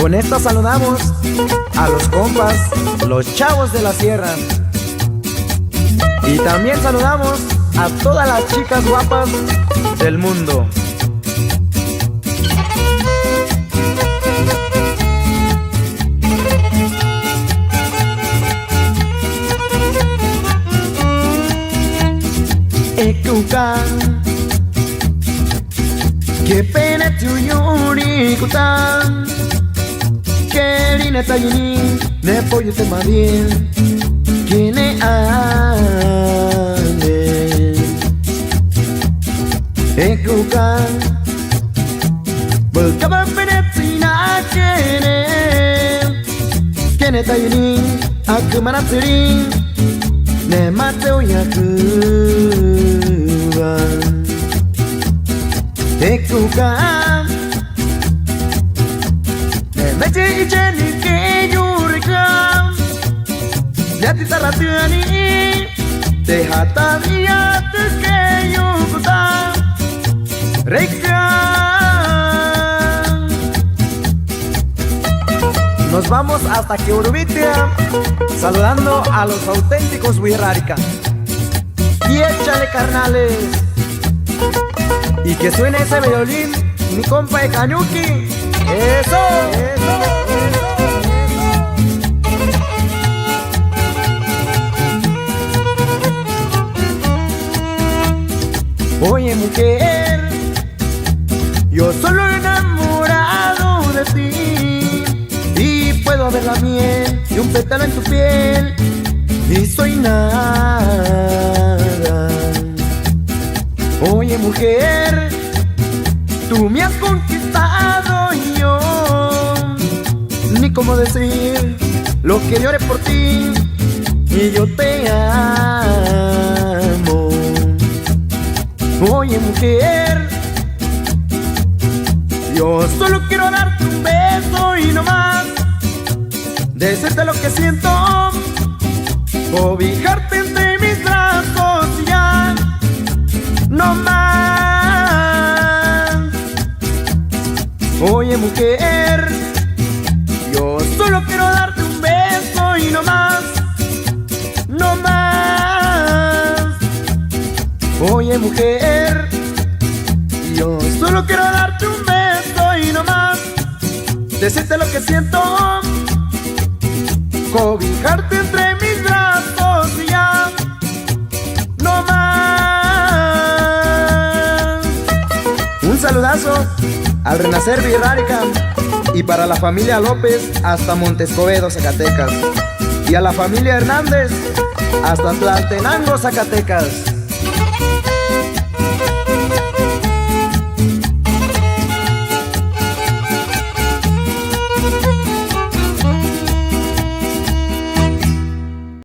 con esta saludamos a los compas, los chavos de la sierra. Y también saludamos a todas las chicas guapas del mundo. Ekukan Kepene tuyuri kutan Kerine tayini ne poyo te madien Kine ane Ekukan Belkabar penetina kene Kene tayini aku manatsuri Ne mateo yakuban Ekukan Ne meche icheni ke yurikan Nyati taratiani Te hatavia te ke yukutan Rekan. Nos vamos hasta Queurubitia, saludando a los auténticos Wixárika. Y échale, carnales. Y que suene ese violín, mi compa de Cañuki. ¡Eso! ¡Eso! Oye, mujer, yo solo enamorado de ti y puedo ver la miel de un pétalo en tu piel y soy nada. Oye, mujer, tú me has conquistado y yo ni cómo decir lo que lloré por ti y yo te amo. Oye, mujer, yo solo quiero darte un beso y no más, decirte lo que siento, cobijarte entre mis brazos y ya no más. Oye, mujer, yo solo quiero darte un beso y no más, no más. Oye, mujer, yo solo quiero darte un beso y no más, decirte lo que siento, cobijarte entre mis brazos y ya no más. Un saludazo al Renacer Wixárika y para la familia López hasta Montescobedo, Zacatecas, y a la familia Hernández hasta Tlaltenango, Zacatecas.